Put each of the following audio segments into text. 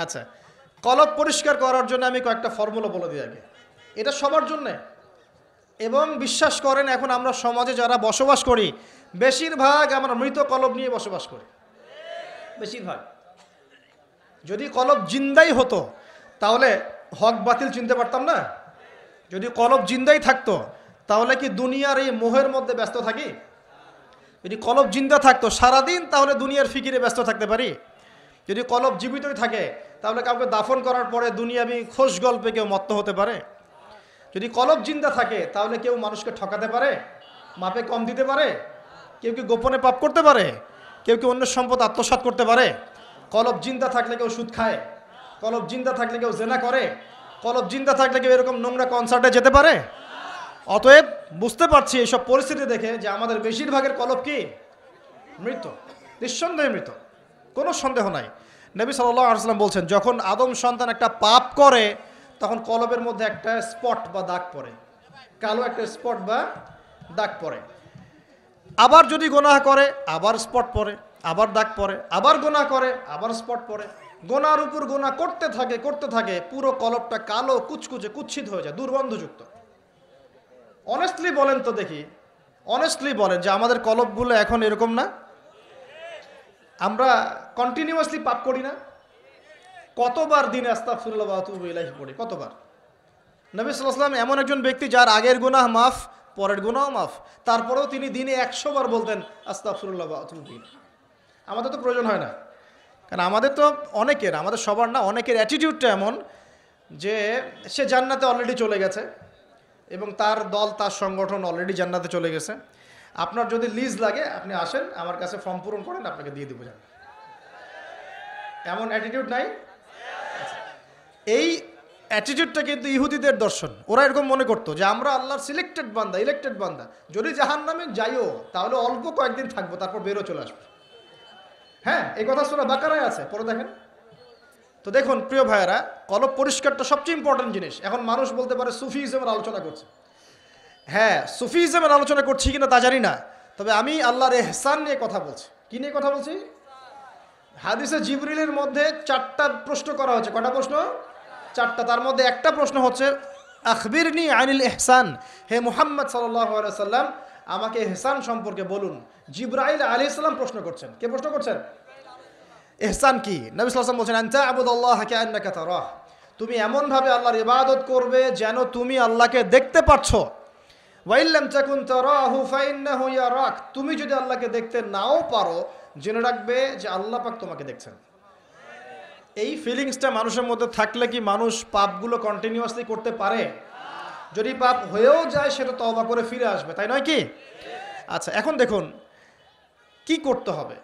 আচ্ছা, কলব পরিষ্কার করার জন্য আমি কয়েকটা ফর্মুলা বলে দিই আগে। এটা সবার জন্যে, এবং বিশ্বাস করেন এখন আমরা সমাজে যারা বসবাস করি বেশিরভাগ আমরা মৃত কলব নিয়ে বসবাস করি, বেশিরভাগ। যদি কলব জিন্দাই হতো তাহলে হক বাতিল চিনতে পারতাম না। যদি কলব জিন্দাই থাকতো তাহলে কি দুনিয়ার এই মোহের মধ্যে ব্যস্ত থাকি? যদি কলব জিন্দা থাকতো সারাদিন তাহলে দুনিয়ার ফিকিরে ব্যস্ত থাকতে পারি। যদি কলব জীবিতই থাকে তাহলে কাউকে দাফন করার পরে দুনিয়াবি খোশ গল্পে কেউ মত্ত হতে পারে? যদি কলব জিন্দা থাকে তাহলে কেউ মানুষকে ঠকাতে পারে, মাপে কম দিতে পারে, কেউ কি গোপনে পাপ করতে পারে, কেউ কি অন্য সম্পদ আত্মসাৎ করতে পারে? কলব জিন্দা থাকলে কেউ সুদ খায়, কলব জিন্দা থাকলে কেউ জেনা করে, কলব জিন্দা থাকলে কেউ এরকম নোংরা কনসার্টে যেতে পারে? অতএব বুঝতে পারছি এইসব পরিস্থিতি দেখে যে আমাদের বেশিরভাগের কলব কি মৃত, নিঃসন্দেহে মৃত, কোনো সন্দেহ নাই। নবী সাল্লাল্লাহু আলাইহি ওয়াসাল্লাম বলছেন যখন আদম সন্তান একটা পাপ করে তখন কলবের মধ্যে একটা স্পট বা দাগ পড়ে, কালো একটা স্পট বা দাগ পড়ে। আবার যদি গুনাহ করে আবার স্পট পড়ে, আবার দাগ পড়ে, আবার গুনাহ করে আবার স্পট পড়ে, গুনার উপর গুনাহ করতে থাকে পুরো কলবটা কালো কুচকুচে কুৎসিত হয়ে যায়, দুর্গন্ধযুক্ত। অনেস্টলি বলেন তো দেখি, অনেস্টলি বলেন যে আমাদের কলবগুলো এখন এরকম না? আমরা কন্টিনিউয়াসলি পাপ করি না? কতবার দিনে আস্তাগফিরুল্লাহ ওয়া আতুবু ইলাইহি পড়ি, কতবার? নবী সাল্লাল্লাহু আলাইহি ওয়াসাল্লাম এমন একজন ব্যক্তি যার আগের গুনাহ মাফ, পরের গুনাহও মাফ, তারপরেও তিনি দিনে 100 বার বলতেন আস্তাগফিরুল্লাহ ওয়া আতুবু ইলাইহি। আমাদের তো প্রয়োজন হয় না, কারণ আমাদের তো অনেকের, আমাদের সবার না, অনেকের অ্যাটিটিউডটা এমন যে সে জান্নাতে অলরেডি চলে গেছে এবং তার দল তার সংগঠন অলরেডি জান্নাতে চলে গেছে। আপনার যদি লিজ লাগে আপনি আসেন আমার কাছে, ফর্ম পূরণ করেন, আপনাকে দিয়ে দেবো। জান এমন অ্যাটিটিউড নাই? এই অ্যাটিটিউডটা কিন্তু ইহুদিদের দর্শন। ওরা এরকম মনে করতো যে আমরা আল্লাহর সিলেক্টেড বান্দা, ইলেক্টেড বান্দা, যদি জাহান্নামে যাইও তাহলে অল্প কয়েকদিন থাকবো, তারপর বেরো চলে আসবো। হ্যাঁ, এই কথা সূরা বাকারায় আছে, পরে দেখেন তো। দেখুন প্রিয় ভাইয়েরা, কলব পরিষ্কারটা সবচেয়ে ইম্পর্টেন্ট জিনিস। এখন মানুষ বলতে পারে সুফিজমের আলোচনা করছে। হ্যাঁ, সুফিজমের আলোচনা করছি কিনা তা জানি না, তবে আমি আল্লাহর ইহসান নিয়ে কথা বলছি। কি নিয়ে কথা বলছি? হাদিসে জিবরিলের মধ্যে 4টা প্রশ্ন করা হয়েছে। কটা প্রশ্ন? 4টা। তার মধ্যে একটা প্রশ্ন হচ্ছে আখবিরনি আনিল ইহসান, হে মুহাম্মদ সাল্লাল্লাহু আলাইহি সাল্লাম আমাকে ইহসান সম্পর্কে বলুন। জিবরাইল আলাইহিস সালাম প্রশ্ন করছেন। কে প্রশ্ন করছেন? ইহসান কি? নবী সাল্লাল্লাহু আলাইহি ওয়াসাল্লাম বলেছেন আনতা আবুদাল্লাহ কাআন্নাকা তারাহ, তুমি এমন ভাবে আল্লাহর ইবাদত করবে যেন তুমি আল্লাহকে দেখতে পাচ্ছো। ওয়া ইল্লাম তাকুন তারাহু ফাইন্নাহু ইয়ারাক, তুমি যদি আল্লাহকে দেখতে নাও পারো জেনে রাখবে যে আল্লাহ পাক তোমাকে দেখছেন। এই ফিলিংসটা মানুষের মধ্যে থাকলে কি মানুষ পাপগুলো কন্টিনিউয়াসলি করতে পারে? যদি পাপ হয়েও যায় সেটা তওবা করে ফিরে আসবে, তাই নয় কি? আচ্ছা, এখন দেখুন কি করতে হবে।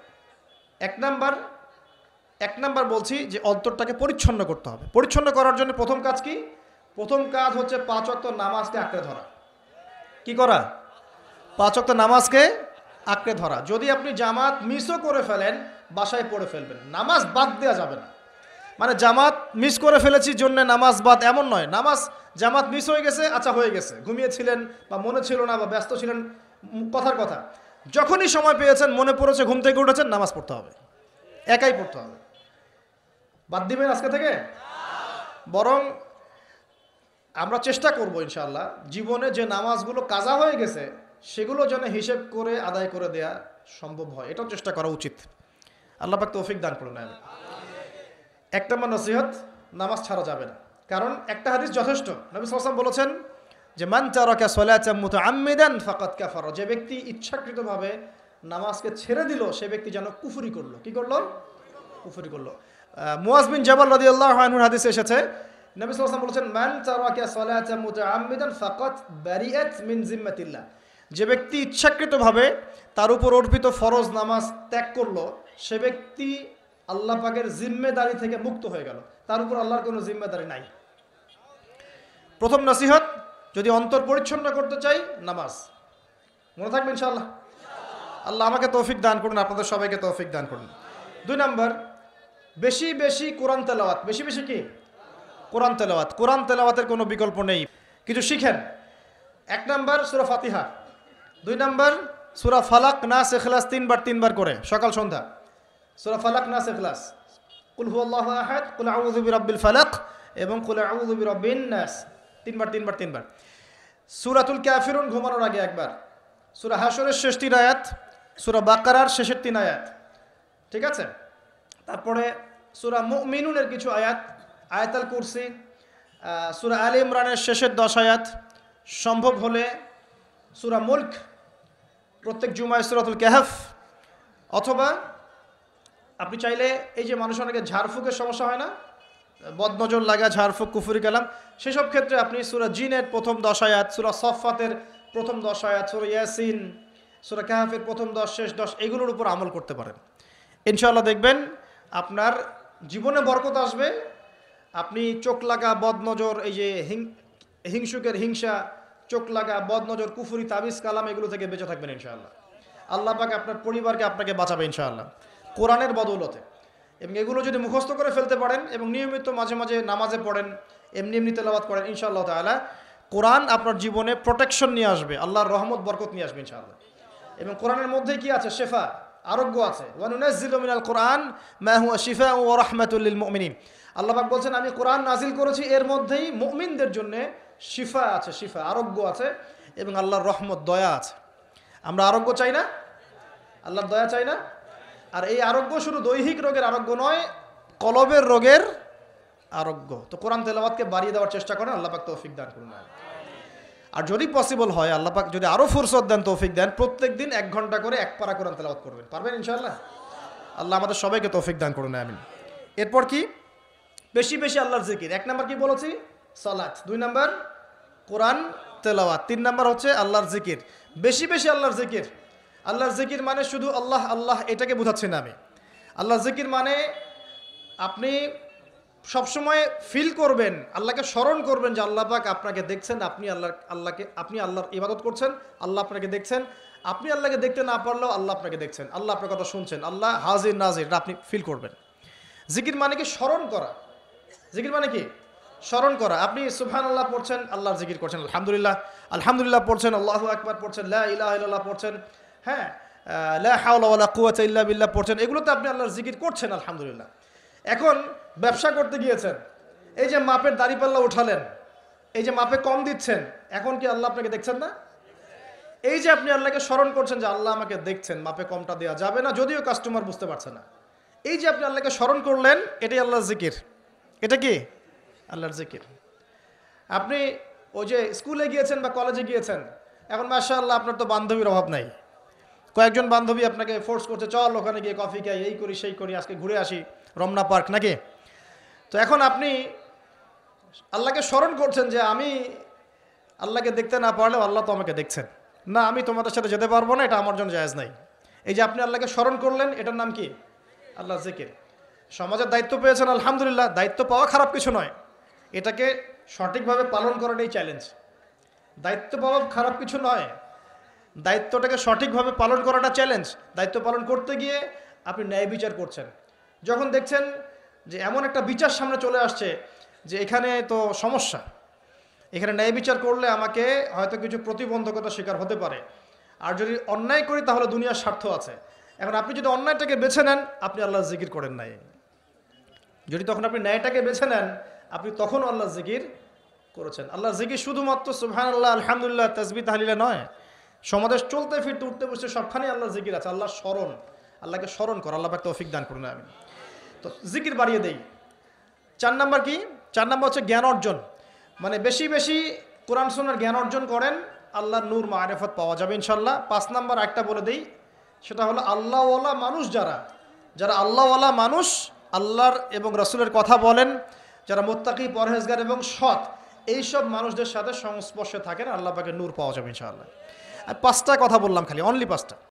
এক নাম্বার বলছি যে অন্তরটাকে পরিচ্ছন্ন করতে হবে। পরিচ্ছন্ন করার জন্য প্রথম কাজ কি? প্রথম কাজ হচ্ছে 5 ওয়াক্ত নামাজকে আঁকড়ে ধরা। কি করা? 5 ওয়াক্ত নামাজকে আঁকড়ে ধরা। যদি আপনি জামাত মিসও করে ফেলেন বাসায় পড়ে ফেলবেন, নামাজ বাদ দেওয়া যাবে না। মানে জামাত মিস করে ফেলেছি জন্য নামাজ বাদ এমন নয়। নামাজ জামাত মিস হয়ে গেছে, আচ্ছা হয়ে গেছে, ঘুমিয়েছিলেন বা মনে ছিল না বা ব্যস্ত ছিলেন, কথার কথা, যখনই সময় পেয়েছেন, মনে পড়েছে, ঘুম থেকে উঠেছেন, নামাজ পড়তে হবে, একাই পড়তে হবে। বাদ দিবেন আজকে থেকে? বরং আমরা চেষ্টা করব ইনশাআল্লাহ জীবনে যে নামাজগুলো কাজা হয়ে গেছে সেগুলো যেন হিসেব করে আদায় করে দেয়া সম্ভব হয়, এটাও চেষ্টা করা উচিত। আল্লাহ পাক তৌফিক দান করুন। এক নম্বর নসিহত, নামাজ ছাড়া যাবে না। কারণ একটা হাদিস যথেষ্ট। নবী সাল্লাল্লাহু আলাইহি ওয়াসাল্লাম বলেছেন যে মান তারাকা সালাতাম মুতাআম্মিদান ফাকাদ কাফারা, যে ব্যক্তি ইচ্ছাকৃতভাবে নামাজকে ছেড়ে দিল সে ব্যক্তি যেন কুফরি করলো। কি করলো? কুফরি করলো। মুয়াজ বিন জাবাল রাদিয়াল্লাহু আনহুর হাদিসে এসেছে নবী সাল্লাল্লাহু আলাইহি ওয়াসাল্লাম বলেছেন মান তারাকা সালাতাম মুতাআম্মিদান ফাকাদ বারিআত মিন জিম্মাতিল্লাহ, যে ব্যক্তি ইচ্ছাকৃতভাবে তার উপর অর্পিত ফরজ নামাজ ত্যাগ করলো সে ব্যক্তি আল্লাহ পাকের জিম্মেদারি থেকে মুক্ত হয়ে গেল, তার উপর আল্লাহর কোনো জিম্মেদারি নাই। প্রথম নসিহত, যদি অন্তর পরিচ্ছন্ন করতে চাই নামাজ। মনে থাকবে ইনশাআল্লাহ। আল্লাহ আমাকে তৌফিক দান করুন, আপনাদের সবাইকে তৌফিক দান করুন। 2 নম্বর, বেশি বেশি কোরআন তেলাওয়াত। বেশি বেশি কি? কোরআন তেলাওয়াত। কোরআন তেলাওয়াতের কোনো বিকল্প নেই। কিছু শিখেন। 1 নম্বর সূরা ফাতিহা, 2 নম্বর সূরা ফালাক নাস ইখলাস 3 বার করে সকাল সন্ধ্যা। সূরা ফালাক নাস ইখলাস কুল হুয়াল্লাহু আহাদ, কুল আউযু বিরাব্বিল ফালাক এবং কুল আউযু বিরাব্বিন নাস, তিনবার। সূরাতুল কাফিরুন ঘুমানোর আগে একবার, সূরা হাশরের শেষ 3 আয়াত, সূরা বাকারার শেষের 3 আয়াত, ঠিক আছে? তারপরে সূরা মুমিনুনের কিছু আয়াত, আয়াতুল কুরসি, সূরা আলে ইমরানের শেষের 10 আয়াত, সম্ভব হলে সূরা মুলক, প্রত্যেক জুমায় সূরাতুল কাহফ, অথবা আপনি চাইলে এই যে মানুষ অনেকে ঝাড়ফুঁকের সমস্যা হয় না, বদনজর লাগা, ঝাড়ফুঁক, কুফরি কালাম, সেসব ক্ষেত্রে আপনি সূরা জিনের প্রথম 10 আয়াত, সূরা সফফাতের প্রথম 10 আয়াত, সূরা ইয়াসিন, সূরা কাহফের প্রথম 10 শেষ 10 এগুলোর উপর আমল করতে পারেন। ইনশাআল্লাহ দেখবেন আপনার জীবনে বরকত আসবে। আপনি চোখ লাগা, বদনজর, এই যে হিংসুকের হিংসা, চোখ লাগা, বদনজর, কুফরি, তাবিজ কালাম এগুলো থেকে বেঁচে থাকবেন ইনশাআল্লাহ। আল্লাহ পাক আপনার পরিবারকে আপনাকে বাঁচাবে ইনশাআল্লাহ কোরআনের বদৌলতে। এবং এগুলো যদি মুখস্থ করে ফেলতে পারেন এবং নিয়মিত মাঝে মাঝে নামাজে পড়েন, এমনি তেলাওয়াত করেন, ইনশাআল্লাহ তাআলা কোরআন আপনার জীবনে প্রোটেকশন নিয়ে আসবে, আল্লাহর রহমত বরকত নিয়ে আসবে ইনশাআল্লাহ। এবং কোরআনের মধ্যে কি আছে? শেফা, আরোগ্য আছে। ওয়া নুনাজ্জিলু মিনাল কোরআন মা হুয়া শিফাউ ওয়া রাহমাতুল লিল মুমিনিন। আল্লাহ পাক বলছেন আমি কোরআন নাজিল করেছি, এর মধ্যেই মুমিনদের জন্য শিফা আছে, শিফা আরোগ্য আছে এবং আল্লাহর রহমত, দয়া আছে। আমরা আরোগ্য চাই না? আল্লাহর দয়া চাই না? আর এই আরোগ্য শুধু দৈহিক রোগের আরোগ্য নয়, কলবের রোগের আরোগ্য। তো কোরআন তেলাওয়াতকে বাড়িয়ে দেওয়ার চেষ্টা করেন, আল্লাহ পাক তৌফিক দান করুন। আর যদি পসিবল হয়, আল্লাহ পাক যদি আরো ফুরসত দেন, তৌফিক দেন, প্রত্যেক দিন 1 ঘন্টা করে 1 পারা কোরআন তেলাওয়াত করবেন। পারবেন ইনশাআল্লাহ? আল্লাহ আমাদের সবাইকে তৌফিক দান করুন, আমিন। এরপর কি? বেশি বেশি আল্লাহর জিকির। 1 নাম্বার কি বলেছি? সালাত। 2 নাম্বার কোরআন তেলাওয়াত। 3 নাম্বার হচ্ছে আল্লাহর জিকির। বেশি বেশি আল্লাহর জিকির। আল্লাহর জিকির মানে শুধু আল্লাহ আল্লাহ এটাকে বোঝাচ্ছি না আমি। আল্লাহর জিকির মানে আপনি সবসময় ফিল করবেন, আল্লাহকে স্মরণ করবেন যে আল্লাহ পাক আপনাকে দেখছেন, আপনি আল্লাহর ইবাদত করছেন, আল্লাহ আপনাকে দেখছেন। আপনি আল্লাহকে দেখতে না পারলেও আল্লাহ আপনাকে দেখছেন, আল্লাহ আপনার কথা শুনছেন, আল্লাহ হাজির নাজির, এটা আপনি ফিল করবেন। জিকির মানে কি? স্মরণ করা। জিকির মানে কি? স্মরণ করা। আপনি সুবহানাল্লাহ পড়ছেন, আল্লাহর জিকির করছেন, আলহামদুলিল্লাহ পড়ছেন, আল্লাহু আকবার পড়ছেন, লা ইলাহা ইল্লাল্লাহ পড়ছেন, হ্যাঁ, লা হাওলা ওয়ালা কুওয়াতা ইল্লা বিল্লাহ পড়ছেন, এগুলোতে আপনি আল্লাহর জিকির করছেন, আলহামদুলিল্লাহ। এখন ব্যবসা করতে গিয়েছেন, এই যে মাপের দাড়িপাল্লা উঠালেন, এই যে মাপে কম দিচ্ছেন, এখন কি আল্লাহ আপনাকে দেখছেন না? এই যে আপনি আল্লাহকে স্মরণ করছেন যে আল্লাহ আমাকে দেখছেন, মাপে কমটা দেওয়া যাবে না, যদিও কাস্টমার বুঝতে পারছে না। এই যে আপনি আল্লাহকে স্মরণ করলেন, এটাই আল্লাহর জিকির। এটা কি? আল্লাহর জিকির। আপনি ওই যে স্কুলে গিয়েছেন বা কলেজে গিয়েছেন, এখন মাশাআল্লাহ আপনার তো বান্ধবীর অভাব নাই, কয়েকজন বান্ধবী আপনাকে ফোর্স করছে, চল ওখানে গিয়ে কফি খাই, এই করি সেই করি, আজকে ঘুরে আসি রমনা পার্ক, নাকি? তো এখন আপনি আল্লাহকে স্মরণ করছেন যে আমি আল্লাহকে দেখতে না পারলেও আল্লাহ তো আমাকে দেখছেন, না আমি তোমাদের সাথে যেতে পারবো না, এটা আমার জন্য জায়েজ নাই। এই যে আপনি আল্লাহকে স্মরণ করলেন, এটার নাম কি? আল্লাহর জিকির। সমাজের দায়িত্ব পেয়েছেন, আলহামদুলিল্লাহ, দায়িত্ব পাওয়া খারাপ কিছু নয়, এটাকে সঠিকভাবে পালন করাটাই চ্যালেঞ্জ। দায়িত্ব পাওয়া খারাপ কিছু নয়, দায়িত্বটাকে সঠিকভাবে পালন করাটা চ্যালেঞ্জ। দায়িত্ব পালন করতে গিয়ে আপনি ন্যায় বিচার করছেন, যখন দেখছেন যে এমন একটা বিচার সামনে চলে আসছে যে এখানে তো সমস্যা, এখানে ন্যায় বিচার করলে আমাকে হয়তো কিছু প্রতিবন্ধকতার শিকার হতে পারে, আর যদি অন্যায় করি তাহলে দুনিয়ার স্বার্থ আছে। এখন আপনি যদি অন্যায়টাকে বেছে নেন, আপনি আল্লাহর জিকির করেন নাই। যদি তখন আপনি ন্যায়টাকে বেছে নেন, আপনি তখন আল্লাহর জিকির করেছেন। আল্লাহর জিকির শুধুমাত্র সুবহানাল্লাহ, আলহামদুলিল্লাহ, তাসবিহ তাহলিলে নয়, সমাজের চলতে ফিরতে উঠতে বসতে সবখানেই আল্লাহর জিকির আছে। আল্লাহর স্মরণ, আল্লাহকে স্মরণ কর, আল্লাহ পাক তৌফিক দান করুন, আমিন। তো জিকির বাড়িয়ে দেই। 4 নাম্বার কি? 4 নাম্বার হচ্ছে জ্ঞান অর্জন। মানে বেশি বেশি কোরআন সুন্নাহর জ্ঞান অর্জন করেন, আল্লাহর নূর মারিফত পাওয়া যাবে ইনশাআল্লাহ। 5 নাম্বার একটা বলে দেই, সেটা হলো আল্লাহওয়ালা মানুষ, যারা আল্লাহওয়ালা মানুষ, আল্লাহর এবং রাসূলের কথা বলেন, যারা মুত্তাকি, পরহেজগার এবং সৎ, এইসব মানুষদের সাথে সংস্পর্শে থাকেন, আল্লাহ পাকের নূর পাওয়া যাবে ইনশাআল্লাহ। আর 5টা কথা বললাম খালি, অনলি 5টা।